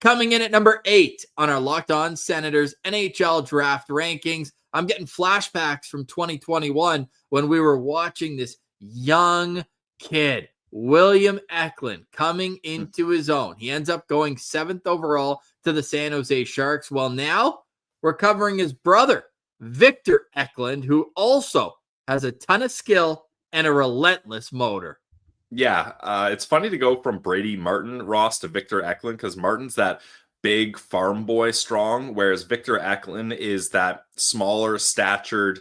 Coming in at number 8 on our Locked On Senators NHL draft rankings. I'm getting flashbacks from 2021 when we were watching this young kid, William Eklund, coming into his own. He ends up going 7th overall to the San Jose Sharks. Well, now we're covering his brother, Victor Eklund, who also has a ton of skill and a relentless motor. Yeah, it's funny to go from Brady Martin Ross to Victor Eklund because Martin's that big farm boy strong, whereas Victor Eklund is that smaller statured,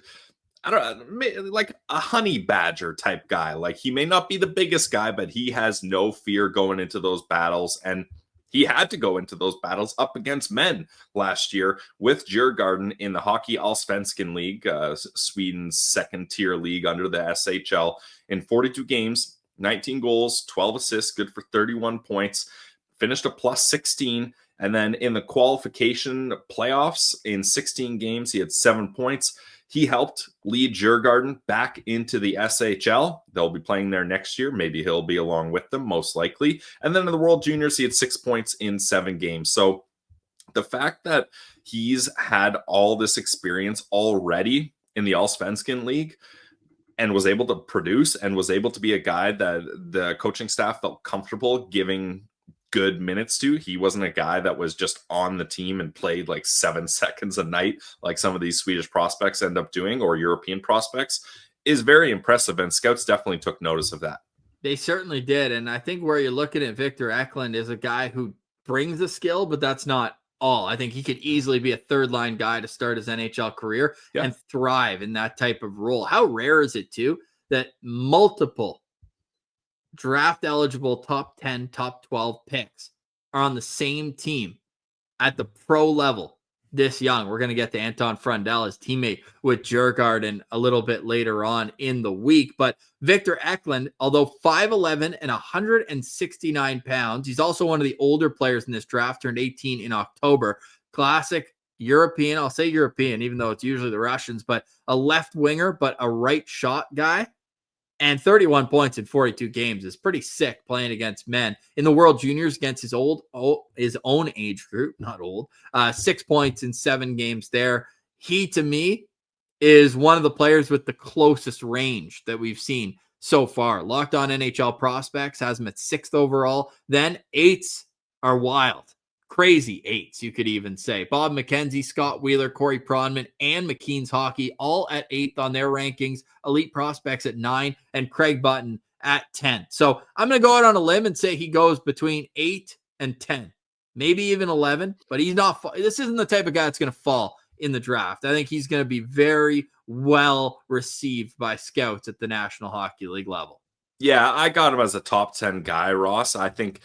I don't know, like a honey badger type guy. Like he may not be the biggest guy, but he has no fear going into those battles. And he had to go into those battles up against men last year with Djurgardens in the Hockey Allsvenskan League, Sweden's second tier league under the SHL, in 42 games, 19 goals, 12 assists, good for 31 points, finished a plus 16. And then in the qualification playoffs in 16 games, he had 7 points. He helped lead Djurgardens back into the SHL. They'll be playing there next year. Maybe he'll be along with them, most likely. And then in the World Juniors, he had 6 points in 7 games. So the fact that he's had all this experience already in the Allsvenskan League and was able to produce and was able to be a guy that the coaching staff felt comfortable giving good minutes to. He wasn't a guy that was just on the team and played like 7 seconds a night like some of these Swedish prospects end up doing, or European prospects, is very impressive, and scouts definitely took notice of that. They certainly did, and I think where you're looking at Victor Eklund is a guy who brings the skill, but that's not all. I think he could easily be a third-line guy to start his NHL career and thrive in that type of role. How rare is it, too, that multiple draft-eligible top 10, top 12 picks are on the same team at the pro level this young? We're going to get to Anton Frundell, his teammate with Djurgardens, a little bit later on in the week. But Victor Eklund, although 5'11" and 169 pounds, he's also one of the older players in this draft, turned 18 in October. Classic European, I'll say European, even though it's usually the Russians, but a left winger, but a right shot guy. And 31 points in 42 games is pretty sick playing against men. In the World Juniors against his own age group, not old, 6 points in 7 games there. He, to me, is one of the players with the closest range that we've seen so far. Locked On NHL Prospects has him at 6th overall. Then 8s are wild. Crazy 8s, you could even say. Bob McKenzie, Scott Wheeler, Corey Pronman, and McKean's Hockey all at 8th on their rankings. Elite Prospects at 9, and Craig Button at 10. So I'm going to go out on a limb and say he goes between 8 and 10, maybe even 11, but he's not. This isn't the type of guy that's going to fall in the draft. I think he's going to be very well received by scouts at the National Hockey League level. Yeah, I got him as a top 10 guy, Ross. I think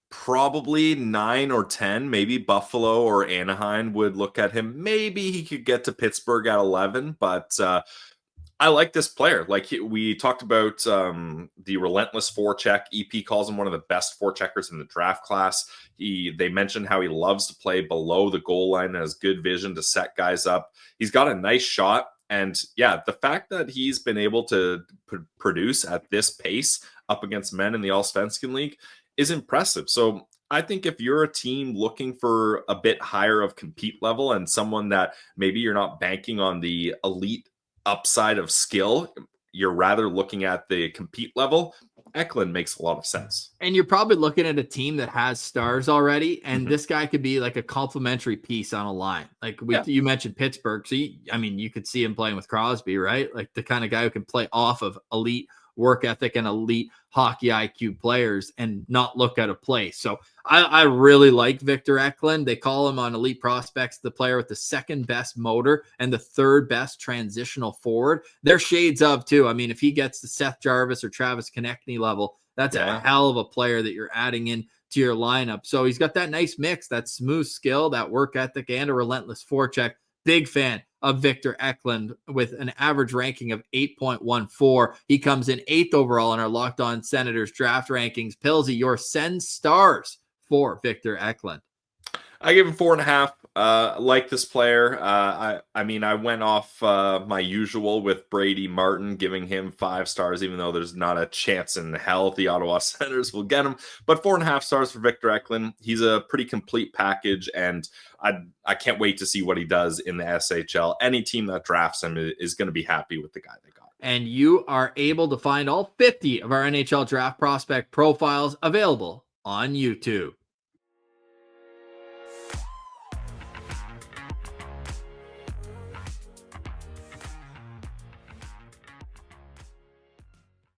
probably 9 or 10, maybe Buffalo or Anaheim would look at him. Maybe he could get to Pittsburgh at 11, but I like this player. Like we talked about the relentless forecheck. EP calls him one of the best forecheckers in the draft class. They mentioned how he loves to play below the goal line and has good vision to set guys up. He's got a nice shot. And yeah, the fact that he's been able to produce at this pace up against men in the Allsvenskan League is impressive. So I think if you're a team looking for a bit higher of compete level and someone that maybe you're not banking on the elite upside of skill, you're rather looking at the compete level, Eklund makes a lot of sense. And you're probably looking at a team that has stars already, and this guy could be like a complementary piece on a line. Like you mentioned Pittsburgh, so you could see him playing with Crosby, right? Like the kind of guy who can play off of elite work ethic and elite hockey IQ players and not look out of place. So I really like Victor Eklund. They call him on Elite Prospects the player with the second best motor and the third best transitional forward. They're shades of too. I mean, if he gets to Seth Jarvis or Travis Konechny level, that's a hell of a player that you're adding in to your lineup. So he's got that nice mix, that smooth skill, that work ethic, and a relentless forecheck. Big fan of Victor Eklund with an average ranking of 8.14. He comes in 8th overall in our Locked On Senators draft rankings. Pilsy, your Sens stars for Victor Eklund. I give him 4.5. Like this player. I mean, I went off my usual with Brady Martin, giving him 5 stars, even though there's not a chance in hell the Ottawa Senators will get him. But 4.5 stars for Victor Eklund. He's a pretty complete package, and I can't wait to see what he does in the SHL. Any team that drafts him is going to be happy with the guy they got. And you are able to find all 50 of our NHL draft prospect profiles available on YouTube.